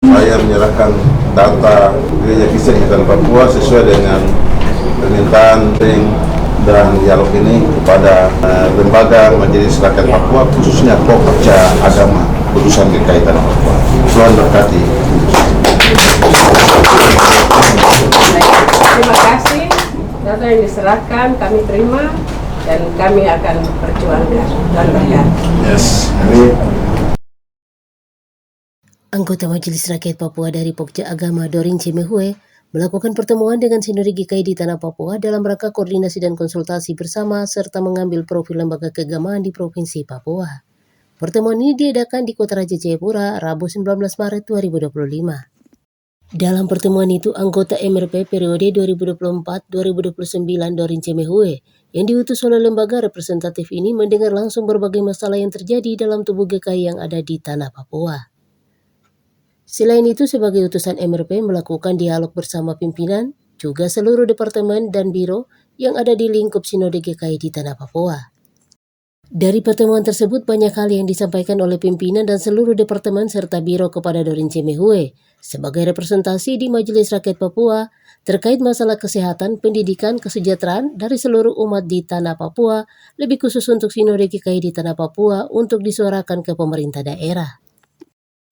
Saya menyerahkan data gereja Kristen di Tanah Papua sesuai dengan permintaan dan dialog ini kepada lembaga Majelis Rakyat Papua, khususnya Pokja Agama Putusan GKI Tanah Papua. Tuhan berkati. Terima kasih. Data yang diserahkan kami terima dan kami akan perjuangkan. Tuhan berkati. Yes. Anggota Majelis Rakyat Papua dari Pokja Agama Dorin Cemehue melakukan pertemuan dengan Sinode GKI di Tanah Papua dalam rangka koordinasi dan konsultasi bersama serta mengambil profil lembaga keagamaan di Provinsi Papua. Pertemuan ini diadakan di Kota Raja Jayapura, Rabu 19 Maret 2025. Dalam pertemuan itu, anggota MRP periode 2024-2029 Dorin Cemehue yang diutus oleh lembaga representatif ini mendengar langsung berbagai masalah yang terjadi dalam tubuh GKI yang ada di Tanah Papua. Selain itu, sebagai utusan MRP melakukan dialog bersama pimpinan, juga seluruh departemen dan biro yang ada di lingkup Sinode GKI di Tanah Papua. Dari pertemuan tersebut, banyak hal yang disampaikan oleh pimpinan dan seluruh departemen serta biro kepada Dorin Cemehue sebagai representasi di Majelis Rakyat Papua terkait masalah kesehatan, pendidikan, kesejahteraan dari seluruh umat di Tanah Papua, lebih khusus untuk Sinode GKI di Tanah Papua untuk disuarakan ke pemerintah daerah.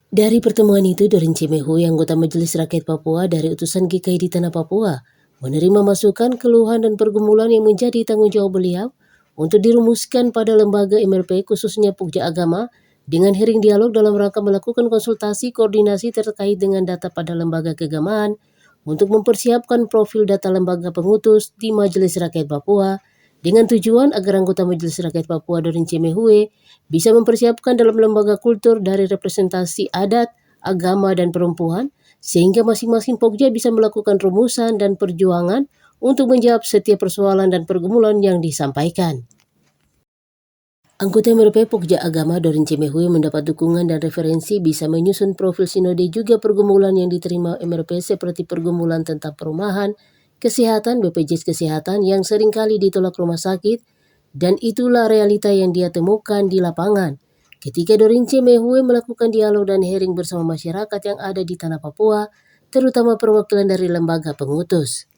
Dari pertemuan itu, Dorin Cemehue, anggota Majelis Rakyat Papua dari utusan GKI di Tanah Papua, menerima masukan, keluhan, dan pergumulan yang menjadi tanggung jawab beliau untuk dirumuskan pada lembaga MRP khususnya Pokja Agama dengan hearing dialog dalam rangka melakukan konsultasi koordinasi terkait dengan data pada lembaga keagamaan untuk mempersiapkan profil data lembaga pengutus di Majelis Rakyat Papua dengan tujuan agar anggota Majelis Rakyat Papua Dorin Cemehue bisa mempersiapkan dalam lembaga kultur dari representasi adat, agama, dan perempuan, sehingga masing-masing Pokja bisa melakukan rumusan dan perjuangan untuk menjawab setiap persoalan dan pergumulan yang disampaikan. Anggota MRP Pokja Agama Dorin Cemehue mendapat dukungan dan referensi bisa menyusun profil sinode juga pergumulan yang diterima MRP seperti pergumulan tentang perumahan, kesehatan, BPJS Kesehatan yang seringkali ditolak rumah sakit, dan itulah realita yang dia temukan di lapangan ketika Dorin Cemehue melakukan dialog dan hearing bersama masyarakat yang ada di Tanah Papua, terutama perwakilan dari lembaga pengutus.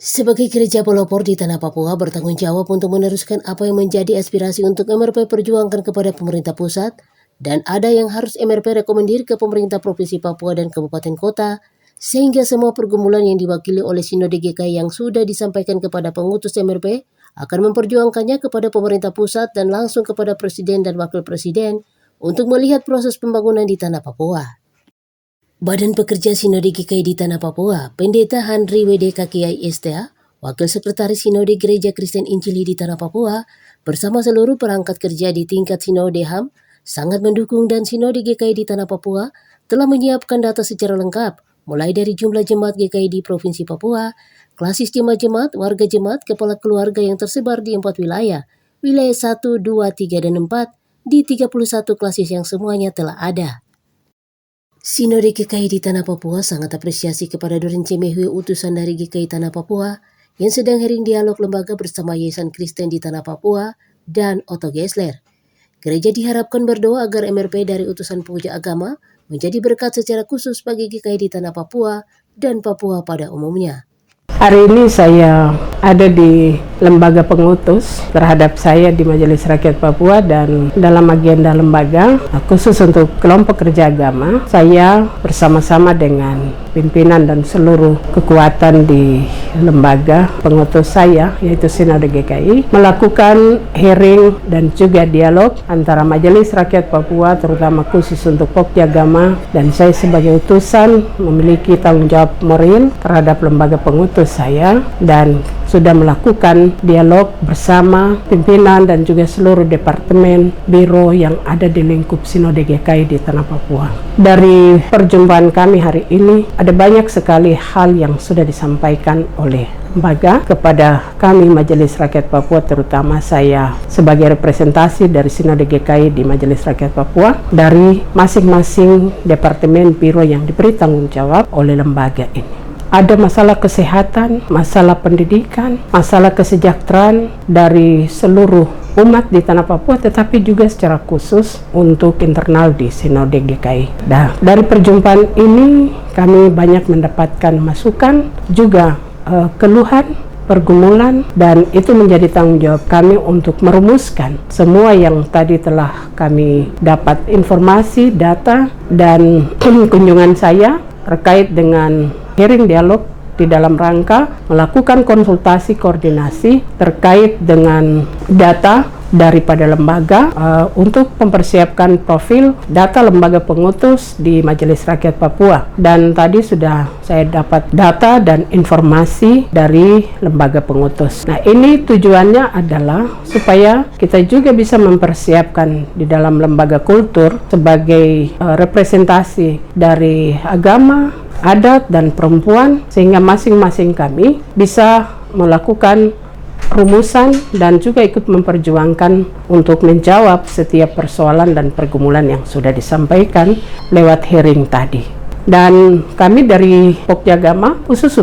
Sebagai gereja pelopor di Tanah Papua bertanggung jawab untuk meneruskan apa yang menjadi aspirasi untuk MRP perjuangkan kepada pemerintah pusat, dan ada yang harus MRP rekomendir ke pemerintah Provinsi Papua dan Kabupaten Kota, sehingga semua pergumulan yang diwakili oleh Sinode GKI yang sudah disampaikan kepada pengutus MRP akan memperjuangkannya kepada pemerintah pusat dan langsung kepada Presiden dan Wakil Presiden untuk melihat proses pembangunan di Tanah Papua. Badan Pekerja Sinode GKI di Tanah Papua, Pendeta Handri WDK Kiai STA, Wakil Sekretaris Sinode Gereja Kristen Injili di Tanah Papua, bersama seluruh perangkat kerja di tingkat Sinode HAM, sangat mendukung dan Sinode GKI di Tanah Papua telah menyiapkan data secara lengkap, mulai dari jumlah jemaat GKI di Provinsi Papua, klasis jemaat-jemaat, warga jemaat, kepala keluarga yang tersebar di 4 wilayah 1, 2, 3, dan 4, di 31 klasis yang semuanya telah ada. Sinode GKI di Tanah Papua sangat apresiasi kepada Dorin Cemehue utusan dari GKI Tanah Papua yang sedang hearing dialog lembaga bersama Yayasan Kristen di Tanah Papua dan Otto Gessler. Gereja diharapkan berdoa agar MRP dari utusan Pokja Agama menjadi berkat secara khusus bagi GKI di Tanah Papua dan Papua pada umumnya. Hari ini saya ada di lembaga pengutus terhadap saya di Majelis Rakyat Papua, dan dalam agenda lembaga khusus untuk kelompok kerja agama, saya bersama-sama dengan pimpinan dan seluruh kekuatan di lembaga pengutus saya, yaitu Sinode GKI, melakukan hearing dan juga dialog antara Majelis Rakyat Papua, terutama khusus untuk Pokja Agama, dan saya sebagai utusan memiliki tanggung jawab moral terhadap lembaga pengutus saya, dan sudah melakukan dialog bersama pimpinan dan juga seluruh departemen biro yang ada di lingkup Sinode GKI di Tanah Papua. Dari perjumpaan kami hari ini, ada banyak sekali hal yang sudah disampaikan oleh lembaga kepada kami Majelis Rakyat Papua, terutama saya sebagai representasi dari Sinode GKI di Majelis Rakyat Papua, dari masing-masing departemen biro yang diberi tanggung jawab oleh lembaga ini. Ada masalah kesehatan, masalah pendidikan, masalah kesejahteraan dari seluruh umat di Tanah Papua, tetapi juga secara khusus untuk internal di Sinode GKI. Nah, dari perjumpaan ini kami banyak mendapatkan masukan, juga keluhan, pergumulan, dan itu menjadi tanggung jawab kami untuk merumuskan semua yang tadi telah kami dapat informasi, data, dan kunjungan saya terkait dengan hearing dialog di dalam rangka melakukan konsultasi koordinasi terkait dengan data daripada lembaga untuk mempersiapkan profil data lembaga pengutus di Majelis Rakyat Papua. Dan tadi sudah saya dapat data dan informasi dari lembaga pengutus. Nah, ini tujuannya adalah supaya kita juga bisa mempersiapkan di dalam lembaga kultur sebagai representasi dari agama, adat, dan perempuan, sehingga masing-masing kami bisa melakukan rumusan dan juga ikut memperjuangkan untuk menjawab setiap persoalan dan pergumulan yang sudah disampaikan lewat hearing tadi. Dan kami dari Pokja Agama khusus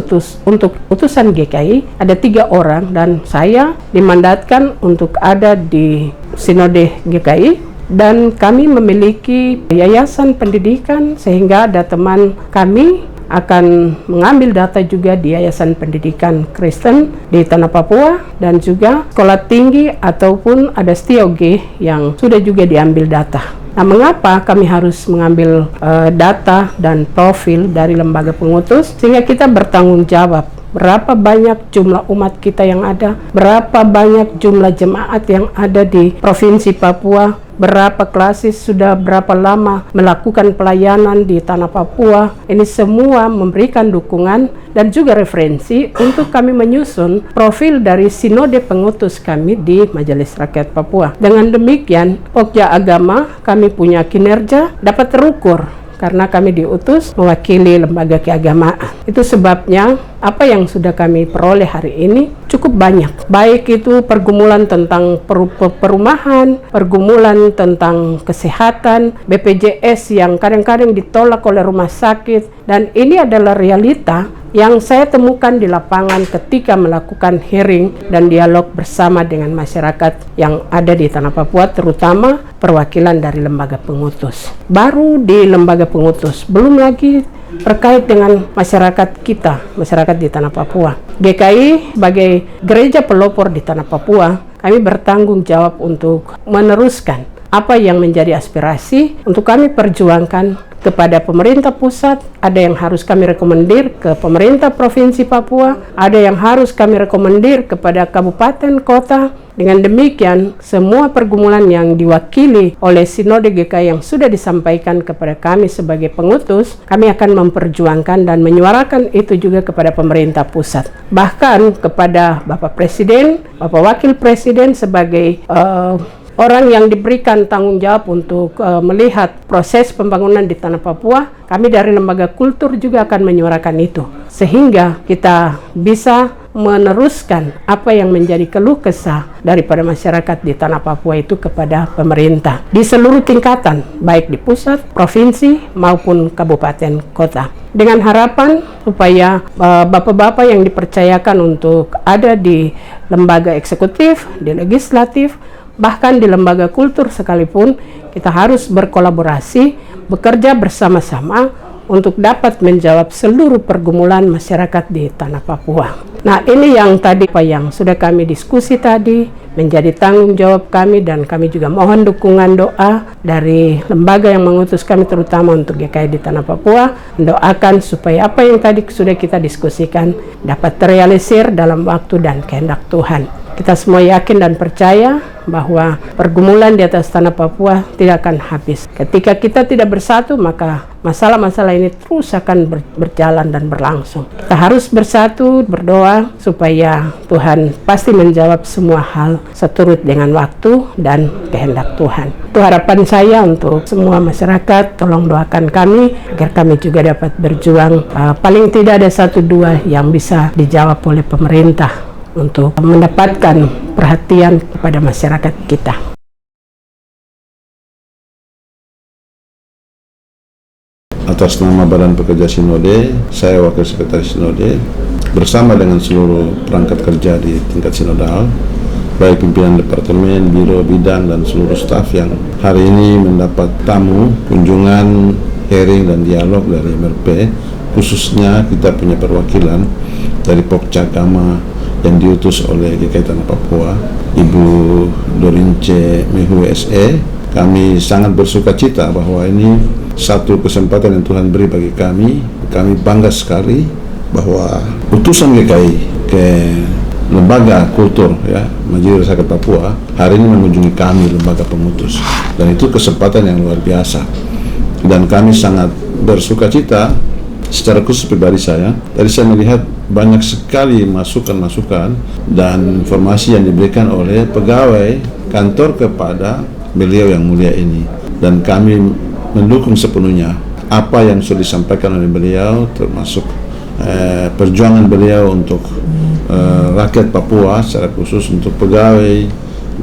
untuk utusan GKI ada 3 orang, dan saya dimandatkan untuk ada di Sinode GKI. Dan kami memiliki yayasan pendidikan, sehingga ada teman kami akan mengambil data juga di Yayasan Pendidikan Kristen di Tanah Papua, dan juga sekolah tinggi ataupun ada STIOG yang sudah juga diambil data. Nah, mengapa kami harus mengambil data dan profil dari lembaga pengutus? Sehingga kita bertanggung jawab berapa banyak jumlah umat kita yang ada, berapa banyak jumlah jemaat yang ada di Provinsi Papua, berapa klasis sudah berapa lama melakukan pelayanan di Tanah Papua. Ini semua memberikan dukungan dan juga referensi untuk kami menyusun profil dari Sinode pengutus kami di Majelis Rakyat Papua. Dengan demikian, Pokja Agama kami punya kinerja dapat terukur karena kami diutus mewakili lembaga keagamaan. Itu sebabnya apa yang sudah kami peroleh hari ini cukup banyak. Baik itu pergumulan tentang perumahan, pergumulan tentang kesehatan, BPJS yang kadang-kadang ditolak oleh rumah sakit, dan ini adalah realita yang saya temukan di lapangan ketika melakukan hearing dan dialog bersama dengan masyarakat yang ada di Tanah Papua, terutama perwakilan dari lembaga pengutus. Baru di lembaga pengutus, belum lagi terkait dengan masyarakat kita, masyarakat di Tanah Papua. GKI sebagai gereja pelopor di Tanah Papua, kami bertanggung jawab untuk meneruskan apa yang menjadi aspirasi untuk kami perjuangkan kepada pemerintah pusat. Ada yang harus kami rekomendir ke pemerintah Provinsi Papua, ada yang harus kami rekomendir kepada kabupaten, kota. Dengan demikian, semua pergumulan yang diwakili oleh Sinode GKI yang sudah disampaikan kepada kami sebagai pengutus, kami akan memperjuangkan dan menyuarakan itu juga kepada pemerintah pusat. Bahkan kepada Bapak Presiden, Bapak Wakil Presiden sebagai orang yang diberikan tanggung jawab untuk melihat proses pembangunan di Tanah Papua, kami dari Lembaga Kultur juga akan menyuarakan itu, sehingga kita bisa meneruskan apa yang menjadi keluh kesah daripada masyarakat di Tanah Papua itu kepada pemerintah di seluruh tingkatan, baik di pusat, provinsi, maupun kabupaten kota. Dengan harapan supaya bapak-bapak yang dipercayakan untuk ada di lembaga eksekutif, di legislatif, bahkan di lembaga kultur sekalipun, kita harus berkolaborasi, bekerja bersama-sama untuk dapat menjawab seluruh pergumulan masyarakat di Tanah Papua. Nah, ini yang tadi yang sudah kami diskusi tadi, menjadi tanggung jawab kami, dan kami juga mohon dukungan doa dari lembaga yang mengutus kami, terutama untuk GKI di Tanah Papua, mendoakan supaya apa yang tadi sudah kita diskusikan dapat terrealisir dalam waktu dan kehendak Tuhan. Kita semua yakin dan percaya bahwa pergumulan di atas Tanah Papua tidak akan habis. Ketika kita tidak bersatu, maka masalah-masalah ini terus akan berjalan dan berlangsung. Kita harus bersatu, berdoa supaya Tuhan pasti menjawab semua hal seturut dengan waktu dan kehendak Tuhan. Itu harapan saya untuk semua masyarakat. Tolong doakan kami agar kami juga dapat berjuang. Paling tidak ada 1-2 yang bisa dijawab oleh pemerintah untuk mendapatkan perhatian kepada masyarakat kita. Atas nama Badan Pekerja Sinode, saya Wakil Sekretaris Sinode, bersama dengan seluruh perangkat kerja di tingkat sinodal, baik pimpinan departemen, biro, bidang, dan seluruh staf yang hari ini mendapat tamu kunjungan, hearing, dan dialog dari MRP. Khususnya kita punya perwakilan dari Pokja Agama yang diutus oleh GKI Tanah Papua, Ibu Dorince Mehue SE. Kami sangat bersuka cita bahwa ini satu kesempatan yang Tuhan beri bagi kami. Kami bangga sekali bahwa utusan GKI ke lembaga kultur Majelis Rakyat Papua hari ini mengunjungi kami, lembaga pemutus, dan itu kesempatan yang luar biasa. Dan kami sangat bersuka cita secara khusus pribadi saya. Tadi saya melihat banyak sekali masukan-masukan dan informasi yang diberikan oleh pegawai kantor kepada beliau yang mulia ini, dan kami mendukung sepenuhnya apa yang sudah disampaikan oleh beliau, termasuk perjuangan beliau untuk rakyat Papua, secara khusus untuk pegawai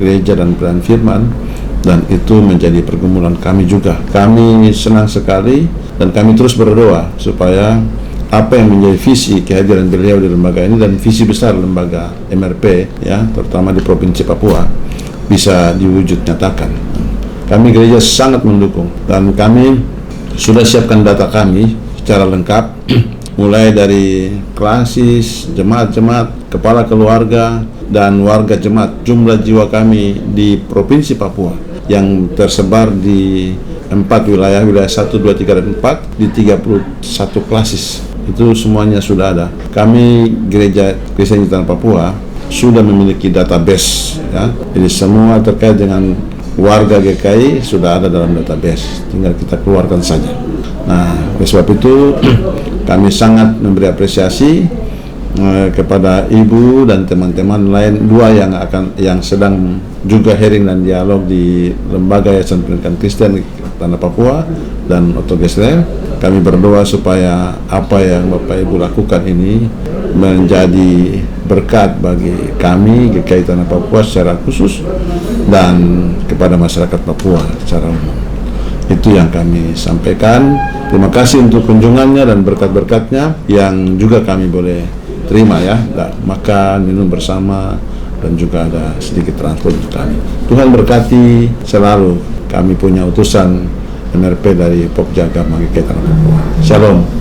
gereja dan pelayan firman, dan itu menjadi pergumulan kami juga. Kami senang sekali dan kami terus berdoa supaya apa yang menjadi visi kehadiran beliau di lembaga ini dan visi besar lembaga MRP terutama di Provinsi Papua bisa diwujud nyatakan. Kami gereja sangat mendukung dan kami sudah siapkan data kami secara lengkap mulai dari klasis, jemaat-jemaat, kepala keluarga, dan warga jemaat. Jumlah jiwa kami di Provinsi Papua yang tersebar di 4 wilayah 1, 2, 3, dan 4 di 31 klasis. Itu semuanya sudah ada. Kami Gereja Kristen Tanah Papua sudah memiliki database Jadi semua terkait dengan warga GKI sudah ada dalam database, tinggal kita keluarkan saja. Nah, oleh sebab itu kami sangat memberi apresiasi kepada ibu dan teman-teman lain dua yang sedang juga hearing dan dialog di Lembaga Yayasan Pendidikan Kristen Tanah Papua dan Otogesler. Kami berdoa supaya apa yang Bapak Ibu lakukan ini menjadi berkat bagi kami GKI Tanah Papua secara khusus dan kepada masyarakat Papua secara umum. Itu yang kami sampaikan. Terima kasih untuk kunjungannya dan berkat-berkatnya yang juga kami boleh terima makan, minum bersama, dan juga ada sedikit transport untuk kami. Tuhan berkati selalu. Kami punya utusan MRP dari Pokja Agama GKI Tanah Papua. Shalom.